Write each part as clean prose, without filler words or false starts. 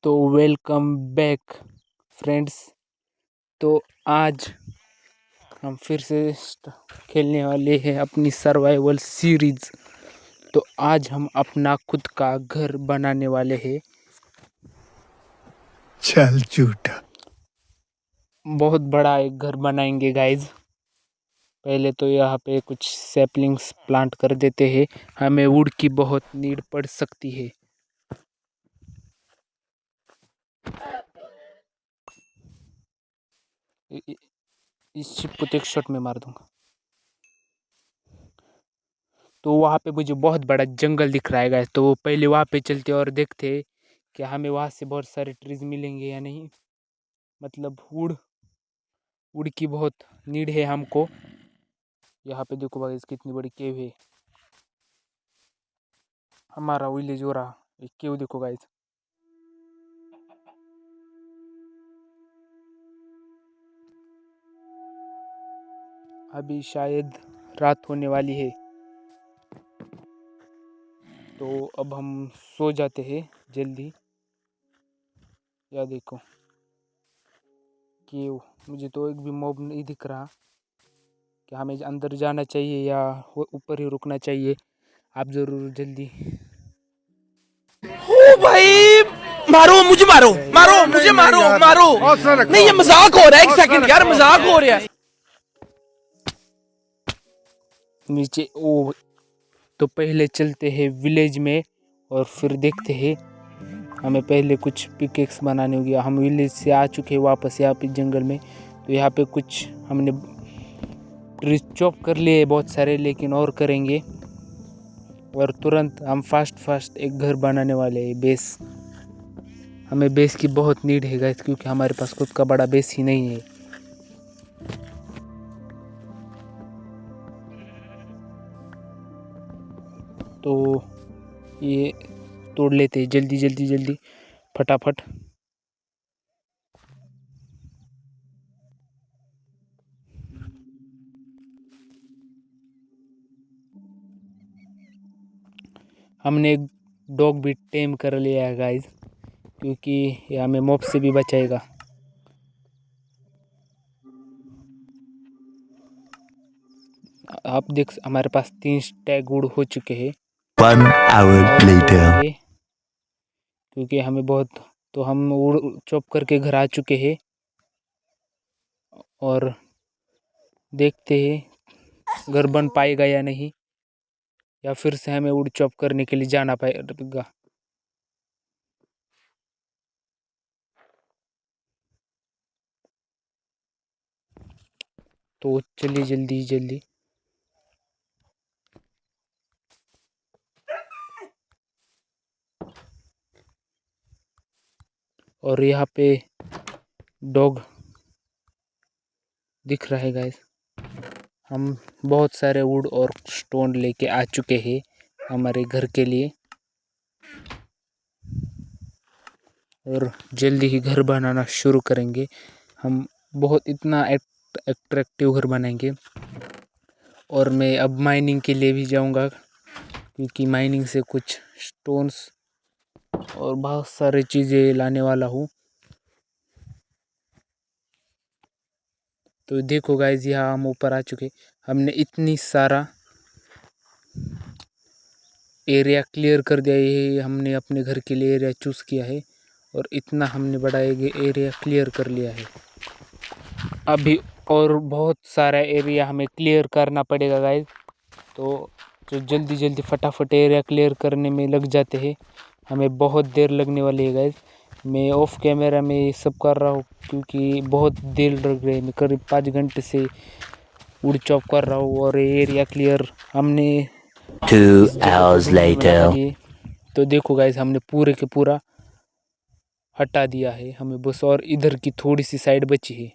तो welcome back friends. तो आज हम फिर से खेलने वाले हैं अपनी सर्वाइवल सीरीज। तो आज हम अपना खुद का घर बनाने वाले हैं। चल झूठा। बहुत बड़ा एक घर बनाएंगे गाइज। पहले तो यहाँ पे कुछ सैपलिंग्स प्लांट कर देते हैं, हमें वुड की बहुत नीड पड़ सकती है। इस शिप को तो एक शॉट में मार दूंगा। तो वहाँ पे मुझे बहुत बड़ा जंगल दिख रहा है गाइस, तो पहले वहाँ पे चलते और देखते कि हमें वहाँ से बहुत सारे ट्रीज मिलेंगे या नहीं। मतलब वुड की बहुत नीड है हमको। यहाँ पे देखो गाइस कितनी बड़ी केव है। हमारा विलेज हो रहा एक केव देखो गाइस। अभी शायद रात होने वाली है, तो अब हम सो जाते हैं जल्दी। या देखो केव, मुझे तो एक भी मॉब नहीं दिख रहा कि हमें अंदर जाना चाहिए या ऊपर ही रुकना चाहिए। आप जरूर जल्दी। ओ भाई मारो मुझे, मारो मारो मुझे, मारो मारो। नहीं ये मजाक हो रहा है, एक सेकंड यार, मजाक हो रहा है। नीचे ओ, तो पहले चलते हैं विलेज में और फिर देखते हैं। हमें पहले कुछ पिकेक्स बनाने होगी। हम विलेज से आ चुके हैं वापस यहाँ पे जंगल में। तो यहाँ पे कुछ हमने ट्रीज चॉप कर लिए बहुत सारे, लेकिन और करेंगे। और तुरंत हम फास्ट एक घर बनाने वाले हैं, बेस। हमें बेस की बहुत नीड है गाइस, क्योंकि हमारे पास खुद का बड़ा बेस ही नहीं है। तो ये तोड़ लेते हैं जल्दी फटाफट। हमने एक डॉग भी टेम कर लिया है गाइस, क्योंकि ये हमें मॉब से भी बचाएगा। आप देख, हमारे पास 3 स्टैक वुड हो चुके हैं। 1 hour later. क्योंकि हमें बहुत, तो हम वुड चॉप करके घर आ चुके हैं। और देखते हैं घर बन पाएगा या नहीं, या फिर से हमें वुड चॉप करने के लिए जाना पड़ेगा। तो चलिए जल्दी। और यहाँ पे डॉग दिख रहा है गाइस। हम बहुत सारे वुड और स्टोन लेके आ चुके हैं हमारे घर के लिए, और जल्दी ही घर बनाना शुरू करेंगे। हम बहुत इतना अट्रैक्टिव घर बनाएंगे। और मैं अब माइनिंग के लिए भी जाऊंगा, क्योंकि माइनिंग से कुछ स्टोन्स और बहुत सारी चीज़ें लाने वाला हूँ। तो देखो गाइस, यहाँ हम ऊपर आ चुके। हमने इतनी सारा एरिया क्लियर कर दिया। ये हमने अपने घर के लिए एरिया चूज़ किया है, और इतना हमने बड़ा एरिया क्लियर कर लिया है। अभी और बहुत सारा एरिया हमें क्लियर करना पड़ेगा गाइस। तो जो जल्दी फटाफट एरिया क्लियर करने में लग जाते हैं। हमें बहुत देर लगने वाली है गाइस। मैं ऑफ कैमरा में ये सब कर रहा हूँ, क्योंकि बहुत देर लग रही है। मैं करीब 5 घंटे से वुड चॉप कर रहा हूँ, और एरिया क्लियर हमने 2 hours later. तो देखो गाइस, हमने पूरे के पूरा हटा दिया है। हमें बस और इधर की थोड़ी सी साइड बची है,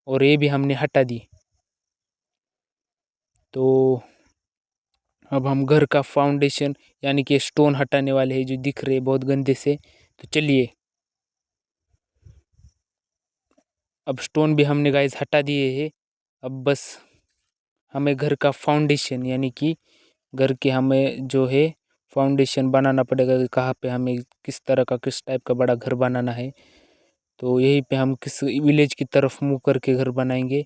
और ये भी हमने हटा दी। तो अब हम घर का फाउंडेशन यानी कि स्टोन हटाने वाले हैं, जो दिख रहे बहुत गंदे से। तो चलिए, अब स्टोन भी हमने गाइस हटा दिए हैं। अब बस हमें घर का फाउंडेशन यानी कि घर के हमें जो है फाउंडेशन बनाना पड़ेगा कि कहाँ पे हमें किस तरह का किस टाइप का बड़ा घर बनाना है। तो यहीं पे हम किस विलेज की तरफ मुँह करके घर बनाएंगे।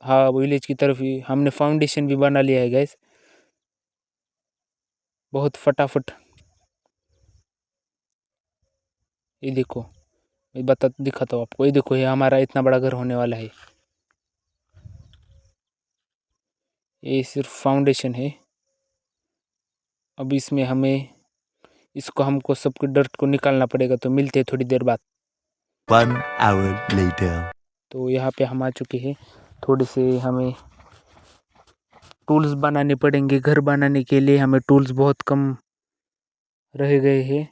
हाँ, विलेज की तरफ ही हमने फाउंडेशन भी बना लिया है गैस, बहुत फटाफट। ये देखो, मैं दिखाता हूँ आपको। ये देखो, ये हमारा इतना बड़ा घर होने वाला है। ये सिर्फ फाउंडेशन है। अब इसमें हमको सबके डर्ट को निकालना पड़ेगा। तो मिलते हैं थोड़ी देर बाद। 1 hour later. तो यहाँ पे हम आ चुके हैं। थोड़े से हमें टूल्स बनाने पड़ेंगे। घर बनाने के लिए हमें टूल्स बहुत कम रह गए हैं।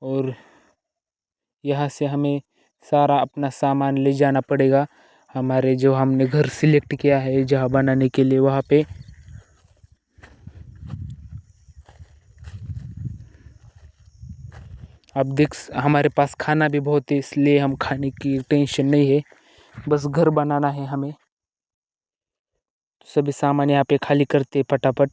और यहाँ से हमें सारा अपना सामान ले जाना पड़ेगा। हमारे जो हमने घर सिलेक्ट किया है जहाँ बनाने के लिए, वहाँ पे। अब हमारे पास खाना भी बहुत है, इसलिए हम खाने की टेंशन नहीं है। बस घर बनाना है हमें। सभी सामान यहाँ पे खाली करते फटाफट।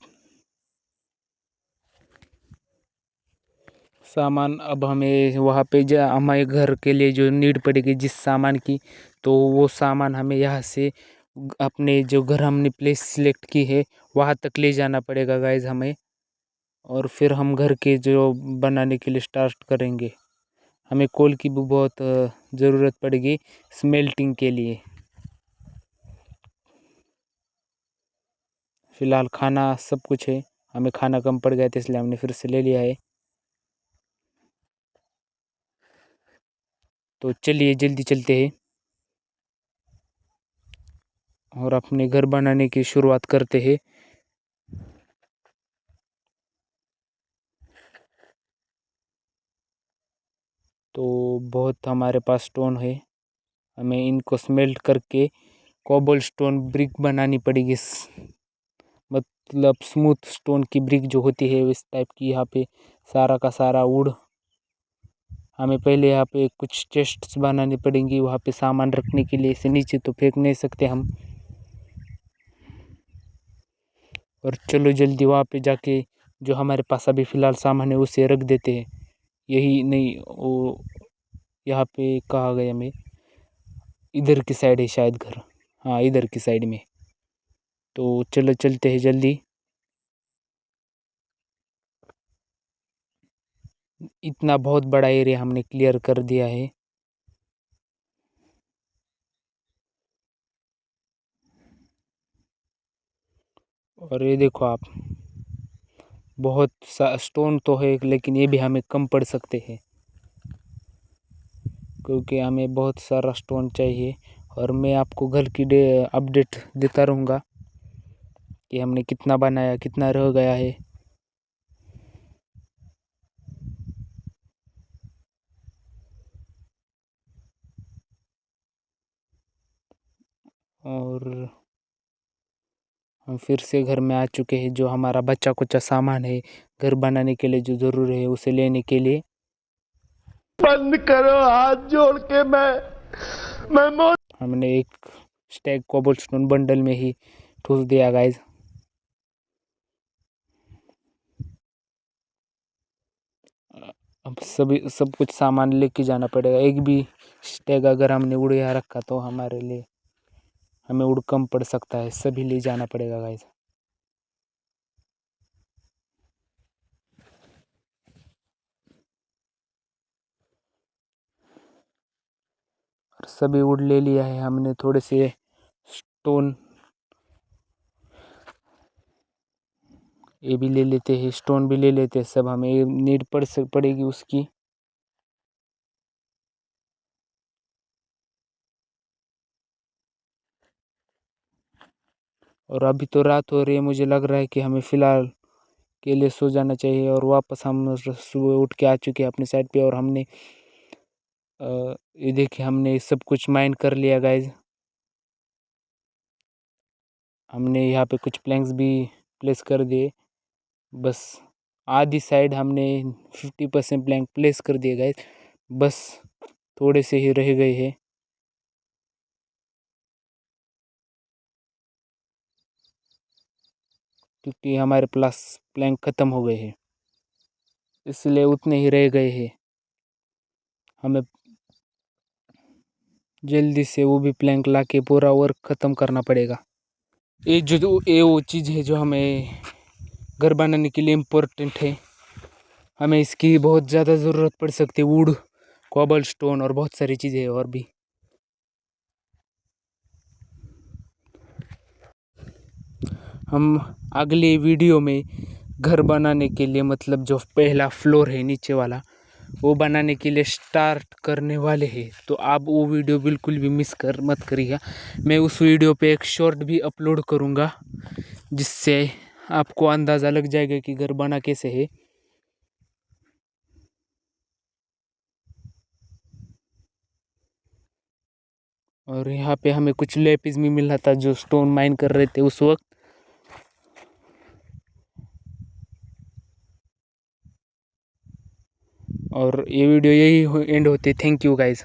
सामान अब हमें वहाँ पे हमारे घर के लिए जो नीड पड़ेगी जिस सामान की, तो वो सामान हमें यहाँ से अपने जो घर हमने प्लेस सिलेक्ट की है वहाँ तक ले जाना पड़ेगा गाइज हमें। और फिर हम घर के जो बनाने के लिए स्टार्ट करेंगे। हमें कोल की भी बहुत ज़रूरत पड़ेगी स्मेल्टिंग के लिए। फ़िलहाल खाना सब कुछ है। हमें खाना कम पड़ गया था, इसलिए हमने फिर से ले लिया है। तो चलिए जल्दी चलते हैं और अपने घर बनाने की शुरुआत करते हैं। तो बहुत हमारे पास स्टोन है। हमें इनको स्मेल्ट करके कोबल स्टोन ब्रिक बनानी पड़ेगी। मतलब स्मूथ स्टोन की ब्रिक जो होती है इस टाइप की। यहाँ पे सारा का सारा वुड हमें पहले यहाँ पे कुछ चेस्ट्स बनानी पड़ेंगी वहाँ पे सामान रखने के लिए। इसे नीचे तो फेंक नहीं सकते हम। और चलो जल्दी वहाँ पे जाके जो हमारे पास अभी फ़िलहाल सामान है उसे रख देते हैं। यही नहीं, वो यहाँ पे कहा गया मैं, इधर की साइड है शायद घर। हाँ, इधर की साइड में। तो चलो चलते हैं जल्दी। इतना बहुत बड़ा एरिया हमने क्लियर कर दिया है। और ये देखो आप, बहुत सा स्टोन तो है लेकिन ये भी हमें कम पड़ सकते हैं, क्योंकि हमें बहुत सारा स्टोन चाहिए। और मैं आपको घर की अपडेट देता रहूँगा कि हमने कितना बनाया, कितना रह गया है। और हम फिर से घर में आ चुके हैं। जो हमारा बच्चा कुचा सामान है घर बनाने के लिए जो ज़रूरी है उसे लेने के लिए। बंद करो हाथ जोड़ के। मैं हमने एक स्टैक कोबलस्टोन बंडल में ही ठूस दिया गाइज। अब सब कुछ सामान लेके जाना पड़ेगा। एक भी स्टैक अगर हमने उड़ यहाँ रखा तो हमारे लिए हमें उड़ कम पड़ सकता है। सभी ले जाना पड़ेगा गाइज। सभी वुड ले लिया है हमने। थोड़े से स्टोन ये भी ले लेते हैं, स्टोन भी ले लेते हैं। सब हमें नीड पड़ेगी उसकी। और अभी तो रात हो रही है, मुझे लग रहा है कि हमें फ़िलहाल के लिए सो जाना चाहिए। और वापस हम सुबह उठ के आ चुके हैं अपने साइड पे। और हमने ये देखिए, हमने सब कुछ माइन कर लिया गाइज। हमने यहाँ पे कुछ प्लैंक्स भी प्लेस कर दिए। बस आधी साइड हमने 50% प्लैंक प्लेस कर दिए गाइज। बस थोड़े से ही रह गए हैं। क्योंकि हमारे पास प्लैंक ख़त्म हो गए हैं, इसलिए उतने ही रह गए हैं। हमें जल्दी से वो भी प्लैंक ला के पूरा वर्क ख़त्म करना पड़ेगा। ये वो चीज़ है जो हमें घर बनाने के लिए इम्पोर्टेंट है। हमें इसकी बहुत ज़्यादा ज़रूरत पड़ सकती है, वुड, कॉबल स्टोन और बहुत सारी चीज़ें और भी। हम अगले वीडियो में घर बनाने के लिए मतलब जो पहला फ्लोर है नीचे वाला, वो बनाने के लिए स्टार्ट करने वाले हैं। तो आप वो वीडियो बिल्कुल भी मत करिएगा। मैं उस वीडियो पे एक शॉर्ट भी अपलोड करूँगा, जिससे आपको अंदाज़ा लग जाएगा कि घर बना कैसे है। और यहाँ पे हमें कुछ लेपिस भी मिला था जो स्टोन माइन कर रहे थे उस वक्त। और ये वीडियो यही एंड होती। Thank you guys.